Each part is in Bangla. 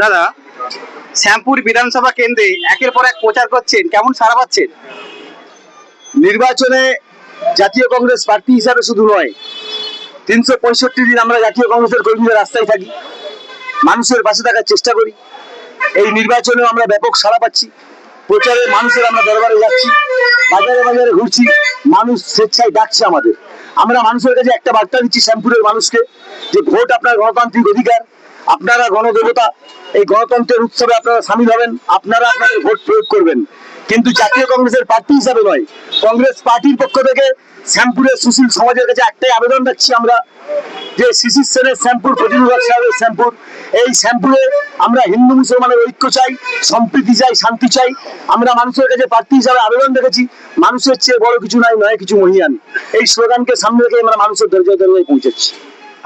দাদা, শ্যামপুর বিধানসভা কেন্দ্রে একের পর এক প্রচার করছেন, কেমন সাড়া পাচ্ছেন? নির্বাচনে জাতীয় কংগ্রেস প্রার্থী হিসাবে শুধু নয়, 365 দিন আমরা জাতীয় কংগ্রেসের কর্মীরা রাস্তায় থাকি, মানুষের পাশে থাকার চেষ্টা করি। এই নির্বাচনেও আমরা ব্যাপক সাড়া পাচ্ছি। প্রচারে মানুষের আমরা দরবারে যাচ্ছি, বাজারে বাজারে ঘুরছি, মানুষ স্বেচ্ছায় ডাকছে আমাদের। আমরা মানুষের কাছে একটা বার্তা দিচ্ছি শ্যামপুরের মানুষকে, যে ভোট আপনার গণতান্ত্রিক অধিকার, আপনারা গণদেবতা, এই গণতন্ত্রের উৎসবে আপনারা সামিল হবেন, আপনারা আপনাদের ভোট প্রয়োগ করবেন, কিন্তু জাতীয় কংগ্রেসের প্রার্থী হিসাবে নয়। কংগ্রেস পার্টির পক্ষ থেকে শ্যামপুরের সুশীল সমাজের কাছে একটাই আবেদন রাখছি আমরা, যে শিশির সেনের শ্যামপুর, প্রতিনিধি সাহেবের শ্যামপুর, এই শ্যামপুরে আমরা হিন্দু মুসলমানের ঐক্য চাই, সম্প্রীতি চাই, শান্তি চাই। আমরা মানুষের কাছে প্রার্থী হিসাবে আবেদন রেখেছি, মানুষের চেয়ে বড় কিছু নাই, নয় কিছু মহিয়ান, এই স্লোগানকে সামনে রেখে আমরা মানুষের দরজায় দরজায় পৌঁছেছি।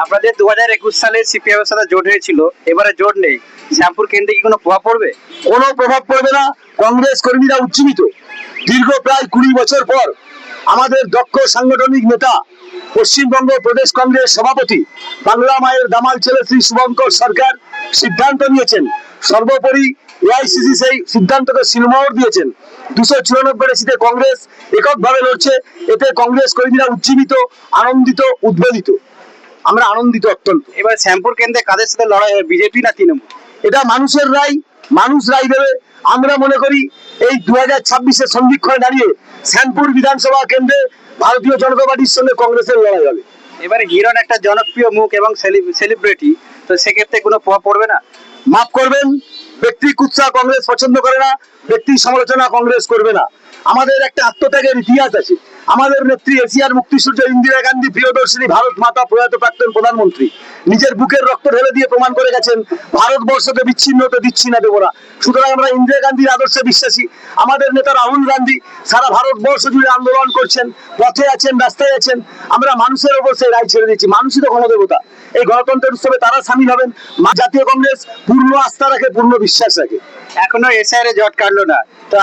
আপনাদের 2021 সালে সিপিএম এর সাথে জোট হয়েছিল, এবারে জোট নেই, শ্যামপুর কেন্দ্রে কি কোনো প্রভাব পড়বে? কোনো প্রভাব পড়বে না। কংগ্রেস কর্মীরা উজ্জীবিত। দীর্ঘ প্রায় 20 বছর পর আমাদের দক্ষ সাংগঠনিক নেতা, পশ্চিমবঙ্গ প্রদেশ কংগ্রেস সভাপতি, বাংলা মায়ের দামাল ছেলে শ্রী শুভঙ্কর সরকার সিদ্ধান্ত নিয়েছেন, সর্বোপরি এআইসিসি সেই সিদ্ধান্তকে সিলমোহর দিয়েছেন। 294 সিটে কংগ্রেস এককভাবে লড়ছে। এতে কংগ্রেস কর্মীরা উজ্জীবিত, আনন্দিত, উদ্বেলিত। আমরা আনন্দিত অত্যন্ত। এবার শ্যামপুর কেন্দ্রে কাদের সাথে লড়াই হবে, বিজেপি না তৃণমূল? এটা মানুষের রায়, মানুষ রায় দেবে। আমরা মনে করি এই 2026-এর সন্ধিক্ষণে দাঁড়িয়ে শ্যামপুর বিধানসভা কেন্দ্রে ভারতীয় জনতা পার্টির সঙ্গে কংগ্রেসের লড়াই হবে। এবারে হিরণ একটা জনপ্রিয় মুখ এবং সেলিব্রিটি, তো সেক্ষেত্রে কোনো প্রভাব পড়বে না? মাফ করবেন, ব্যক্তি কুৎসা কংগ্রেস পছন্দ করে না, ব্যক্তি সমালোচনা কংগ্রেস করবে না। আমাদের একটা আত্মত্যাগের ইতিহাস আছে। আমাদের নেত্রী, এশিয়ার মুক্তিসূর্য ইন্দিরা গান্ধী প্রিয়দর্শিনী, ভারত মাতা, প্রয়াত প্রাক্তন প্রধানমন্ত্রী, নিজের বুকের রক্ত ঢেলে দিয়ে প্রমাণ করে গেছেন, ভারতবর্ষকে বিচ্ছিন্ন হতে দিচ্ছি না, দেবো না। সুতরাং আমরা ইন্দিরা গান্ধীর আদর্শে বিশ্বাসী। আমাদের নেতা রাহুল গান্ধী সারা ভারতবর্ষ জুড়ে আন্দোলন করছেন, পথে আছেন, রাস্তায় আছেন। আমরা মানুষের ওপর সেই রায় ছেড়ে দিচ্ছি। মানুষই তো গণদেবতা। এই গণতন্ত্রের উৎসবে তারা সামিল হবেন। জাতীয় কংগ্রেস পূর্ণ আস্থা রাখে, পূর্ণ বিশ্বাস রাখে। এখনো এসআইআর জট কাটলো না, তা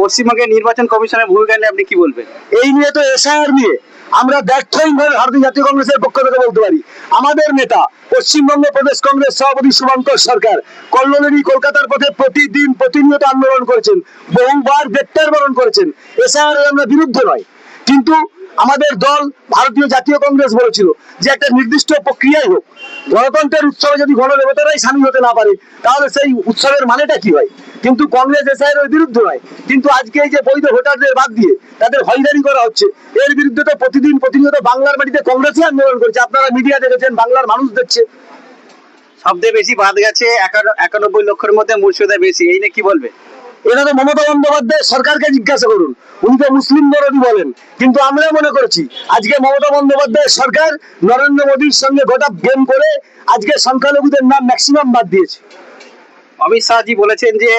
পশ্চিমবঙ্গের নির্বাচন কমিশনের ভূমিকা নিয়ে আপনি কি বলবেন? এই নিয়ে তো এসআইআর নিয়ে আমরা ব্যর্থহীনভাবে ভারতীয় জাতীয় কংগ্রেসের পক্ষ থেকে বলতে পারি, আমাদের নেতা পশ্চিমবঙ্গ প্রদেশ কংগ্রেস সভাপতি শুভঙ্কর সরকার কল্লোলেরই কলকাতার পথে প্রতিদিন প্রতিনিয়ত আন্দোলন করেছেন, বহুবার গ্রেপ্তার বরণ করেছেন। এসআইআর আমরা বিরুদ্ধে নয়, কিন্তু আমাদের দল ভারতীয় জাতীয় কংগ্রেস বলেছিল যে একটা নির্দিষ্ট প্রক্রিয়াই হোক। গণতন্ত্রের উৎসবে যদি গণদেবতারাই সামিল হতে না পারে, তাহলে সেই উৎসবের মানেটা কি হয়? কিন্তু কংগ্রেস এসআইআর বিরুদ্ধে নয়, কিন্তু আজকে এই যে বৈধ ভোটারদের বাদ দিয়ে তাদের হয়রানি করা হচ্ছে, এর বিরুদ্ধে তো প্রতিদিন প্রতিনিয়ত বাংলার মাটিতে কংগ্রেসই আন্দোলন করছে। আপনারা মিডিয়া দেখেছেন, বাংলার মানুষ দেখছে। সবচেয়ে বেশি বাদ গেছে 91 লক্ষের মধ্যে মুর্শিদা বেশি, এই নিয়ে কি বলবে? এটা তো মমতা বন্দ্যোপাধ্যায় সরকারকে জিজ্ঞাসা করুন, উনি তো মুসলিম বিরোধী বলেন। কিন্তু আমরা মনে করছি আজকে মমতা বন্দ্যোপাধ্যায় সরকার নরেন্দ্র মোদীর সঙ্গে গোটা গেম করে আজকে সংখ্যালঘুদের নাম ম্যাক্সিমাম বাদ দিয়েছে। অমিত শাহজি বলেছেন যে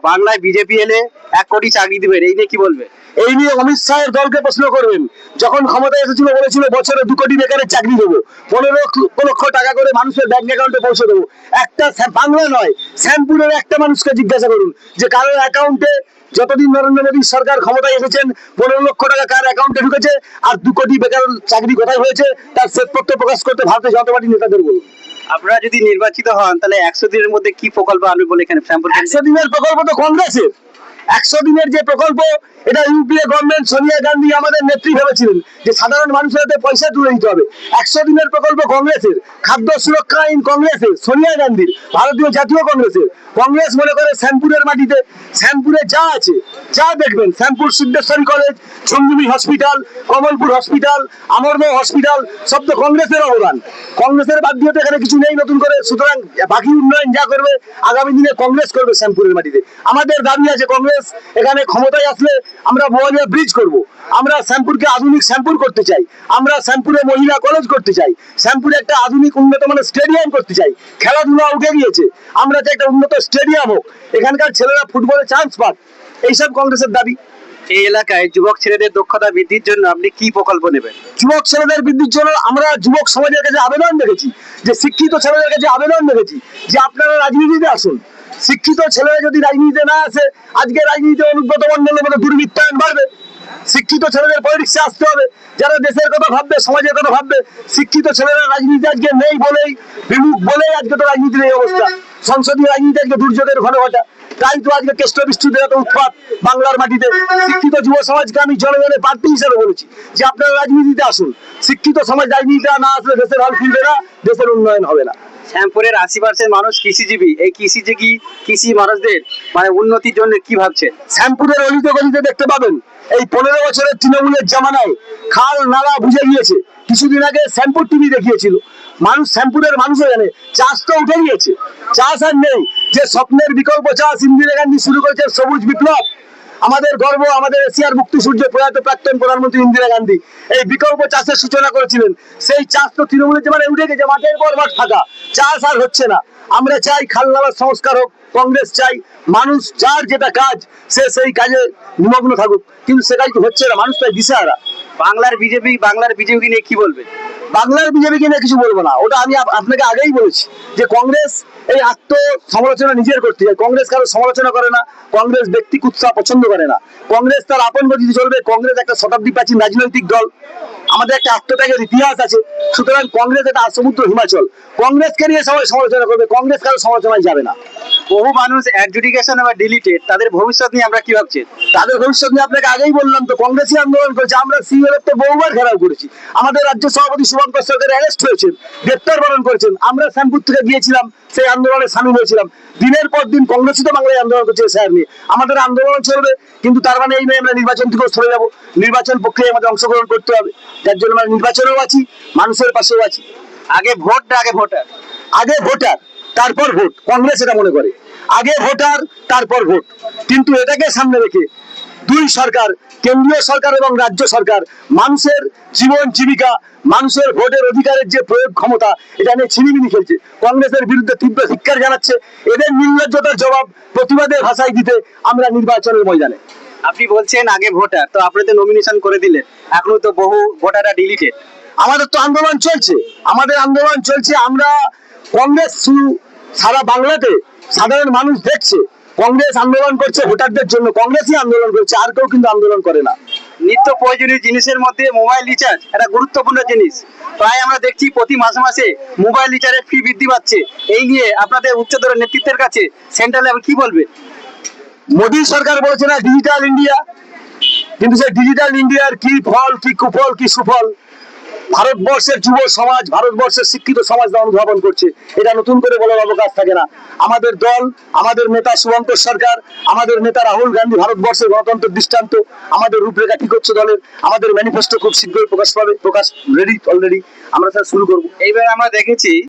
বাংলায় বিজেপি এলে 1 কোটি চাকরি দিবেন, এই নিয়ে কি বলবে? এই নিয়ে অমিত শাহের দলকে প্রশ্ন করবেন। যখন ক্ষমতায় এসেছিল বলেছিল বছরে 2 কোটি বেকারের চাকরি দেবো, 15 লক্ষ টাকা করে মানুষের ব্যাংক অ্যাকাউন্টে পৌঁছে দেবো। একটা বাংলা নয়, শ্যামপুরের একটা মানুষকে জিজ্ঞাসা করুন যে কারোর অ্যাকাউন্টে যতদিন নরেন্দ্র মোদী সরকার ক্ষমতায় এসেছেন 15 লক্ষ টাকা কার অ্যাকাউন্টে ঢুকেছে, আর 2 কোটি বেকার চাকরি কোথায় হয়েছে, তার শ্বেতপত্র প্রকাশ করতে ভারতীয় জনতা পার্টির নেতাদের বলুন। আপনারা যদি নির্বাচিত হন তাহলে 100 দিনের মধ্যে কি প্রকল্প আনবে বলে এখানে শ্যামপুর? 100 দিনের প্রকল্প তো কংগ্রেসের। 100 দিনের যে প্রকল্প, এটা ইউপিএ গভর্নমেন্ট সোনিয়া গান্ধী আমাদের নেত্রী ভেবেছিলেন যে সাধারণ মানুষের হাতে পয়সা তুলে দিতে হবে। 100 দিনের প্রকল্প কংগ্রেসের। খাদ্য সুরক্ষা আইন কংগ্রেসের, সোনিয়া গান্ধীর, ভারতীয় জাতীয় কংগ্রেসের। কংগ্রেস মনে করে শ্যামপুরের মাটিতে, শ্যামপুরে যা আছে, যা দেখবেন, Shyampur Siddheswari college, Sanjibi hospital, Kamalpur hospital, Amardaha hospital, সব তো কংগ্রেসের অবদান। কংগ্রেসের বাদ দিয়ে তো এখানে কিছু নেই নতুন করে। সুতরাং বাকি উন্নয়ন যা করবে আগামী দিনে কংগ্রেস করবে শ্যামপুরের মাটিতে। আমাদের দাবি আছে, কংগ্রেস এখানে ক্ষমতায় আসলে আমরা বোয়ালিয়া ব্রিজ করব, আমরা শ্যামপুরকে আধুনিক শ্যামপুর করতে চাই, আমরা শ্যামপুরে মহিলা কলেজ করতে চাই, শ্যামপুরে একটা আধুনিক উন্নত মানের স্টেডিয়াম করতে চাই। খেলাধুলা উঠে গিয়েছে, আমরা চাই একটা উন্নত স্টেডিয়াম হোক, এখানকার ছেলেরা ফুটবলে চান্স পাক। এইসব কংগ্রেসের দাবি। এই এলাকায় যুবক ছেলেদের দক্ষতা বৃদ্ধির জন্য আপনি কি প্রকল্প নেবেন? যুবক ছেলেদের বৃদ্ধির জন্য আমরা যুবক সমাজের কাছে আবেদন রেখেছি, যে শিক্ষিত ছেলেদের কাছে আবেদন রেখেছি যে আপনারা রাজনীতিতে আসুন। শিক্ষিত ছেলেরা যদি রাজনীতিতে না আসে, আজকে রাজনীতিতে অনুব্রত মণ্ডলের মতো দুর্বৃত্তায়ন বাড়বে। শিক্ষিত ছেলেদের পলিটিক্সে আসতে হবে, যারা দেশের কথা ভাববে, সমাজের কথা ভাববে। শিক্ষিত ছেলেরা রাজনীতি আজকে নেই বলেই, বিমুখ বলেই আজকে তো রাজনীতির এই অবস্থা। সংসদীয় রাজনীতি আজকে দুর্যোগের ঘন ঘটা। তাই তো আজকে কেষ্ট বৃষ্টিদের এত উৎপাত বাংলার মাটিতে। শিক্ষিত যুব সমাজকে আমি জনগণের প্রার্থী হিসেবে বলেছি যে আপনারা রাজনীতিতে আসুন। শিক্ষিত সমাজ রাজনীতিতে না আসলে দেশের হাল ফিরবে না, দেশের উন্নয়ন হবে না। শ্যামপুরের 80% মানুষ কৃষিজীবী। এই কৃষিজীবী কৃষি মানুষদের মানে উন্নতির জন্য কি ভাবছেন? শ্যামপুরের অলিতে গলিতে দেখতে পাবেন এই 15 বছরের তৃণমূলের জামানায় খাল নালা বুঝে গিয়েছে। কিছুদিন আগে শ্যামপুর টিভি দেখিয়েছিল, মানুষ শ্যামপুরের মানুষ জানে চাষ তো উঠে গিয়েছে, চাষ আর নেই। যে স্বপ্নের বিকল্প চাষ ইন্দিরা গান্ধী শুরু করেছে, সবুজ বিপ্লব, আমাদের গর্ব, আমাদের এশিয়ার মুক্তি সূর্য প্রয়াত প্রাক্তন প্রধানমন্ত্রী ইন্দিরা গান্ধী এই বিকল্প চাষের সূচনা করেছিলেন। সেই চাষ তো তৃণমূলের জামানায় উঠে গেছে, মাঠের পর মাঠ ফাঁকা, চাষ আর হচ্ছে না। আমরা চাই খাল নালার সংস্কার হোক, কংগ্রেস চাই মানুষ যার যেটা কাজ সে সেই কাজে নিমগ্ন থাকুক, কিন্তু সে কাজ তো হচ্ছে না, মানুষ তাই দিশেহারা। বাংলার বিজেপি নিয়ে কি বলবেন? বাংলার বিজেপিকে নিয়ে কিছু বলবো না, ওটা আমি আপনাকে আগেই বলেছি যে কংগ্রেস এই আত্ম সমালোচনা নিজের করতে যায়। কংগ্রেস কারো সমালোচনা করে না, কংগ্রেস ব্যক্তি কুৎসা পছন্দ করে না, কংগ্রেস তার আপন গতিতে চলবে। কংগ্রেস একটা শতাব্দী প্রাচীন রাজনৈতিক দল, আমাদের একটা আত্মত্যাগের ইতিহাস আছে। সুতরাং কংগ্রেস একটা সমুদ্র হিমাচল, কংগ্রেসকে নিয়ে সবাই সমালোচনা করবে, কংগ্রেস কারো সমালোচনায় যাবে না। বহু মানুষ অ্যাডজুডিকেশন বা ডিলিটেড, তাদের ভবিষ্যৎ নিয়ে আমরা কি ভাবছেন? তাদের ভবিষ্যৎ নিয়ে আপনাকে আগেই বললাম তো, কংগ্রেসই আন্দোলন করেছে। আমরা সিএলএফ তো বহুবার ঘেরাও করেছি, আমাদের রাজ্য সভাপতি শুভঙ্কর সরকার অ্যারেস্ট হয়েছেন, গ্রেপ্তার বরণ করেছেন। আমরা শ্যামপুর থেকে গিয়েছিলাম, সেই আন্দোলনে সামিল হয়েছিলাম। দিনের পর দিন কংগ্রেসই তো বাংলায় আন্দোলন করছে স্যার নিয়ে। আমাদের আন্দোলন চলবে, কিন্তু তার মানে এই নয় আমরা নির্বাচন থেকেও সরে যাবো। নির্বাচন প্রক্রিয়ায় আমাদের অংশগ্রহণ করতে হবে, যার জন্য আমরা নির্বাচনেও আছি, মানুষের পাশেও আছি। আগে ভোট না আগে ভোটার? আগে ভোটার তারপর ভোট, কংগ্রেস এটা মনে করে। আগে ভোটার তারপর ভোট, কিন্তু এটাকে সামনে রেখে দুই সরকার, কেন্দ্রীয় সরকার এবং রাজ্য সরকার, মানুষের জীবন জীবিকা, মানুষের ভোটের অধিকারের যে প্রয়োগ ক্ষমতা, এটা নিয়ে ছিনিমিনি খেলছে। কংগ্রেসের বিরুদ্ধে তীব্র ধিক্কার জানাচ্ছে। এদের নির্লজ্জতার জবাব প্রতিবাদের ভাষায় দিতে আমরা নির্বাচনের ময়দানে। আপনি বলছেন আগে ভোটার, তো আপনি তো নমিনেশন করে দিলেন, এখনো তো বহু ভোটাররা ডিলিটেড। আমাদের তো আন্দোলন চলছে, আমাদের আন্দোলন চলছে। আমরা কংগ্রেস শুধু সারা বাংলাতে সাধারণ মানুষ দেখছে, কংগ্রেস আন্দোলন করছে ভোটারদের জন্য, কংগ্রেসই আন্দোলন করছে, আর কেউ কিন্তু আন্দোলন করে না। নিত্য প্রয়োজনীয় জিনিসের মধ্যে মোবাইল রিচার্জ একটা গুরুত্বপূর্ণ জিনিস। প্রায় আমরা দেখছি প্রতি মাসে মাসে মোবাইল রিচার্জের ফি বৃদ্ধি পাচ্ছে। এই নিয়ে আপনাদের উচ্চতর নেতৃত্বের কাছে সেন্ট্রাল লেভেল কি বলবে? মোদী সরকার বলছে না ডিজিটাল ইন্ডিয়া, কিন্তু সেই ডিজিটাল ইন্ডিয়ার কি ফল, কি কুফল, কি সুফল ভারতবর্ষের যুব সমাজ, ভারতবর্ষের শিক্ষিত সমাজ অনুধাবন করছে। এটা নতুন করে বলার অবকাশ থাকে না। আমাদের দল, আমাদের নেতা শুভঙ্কর সরকার, আমাদের নেতা রাহুল গান্ধী ভারতবর্ষের গণতন্ত্রের দৃষ্টান্ত, আমাদের রূপরেখা ঠিক হচ্ছে দলের। আমাদের ম্যানিফেস্টো খুব শীঘ্রই প্রকাশ পাবে, প্রকাশ রেডি অলরেডি, আমরা স্যার শুরু করবো। এইবার আমরা দেখেছি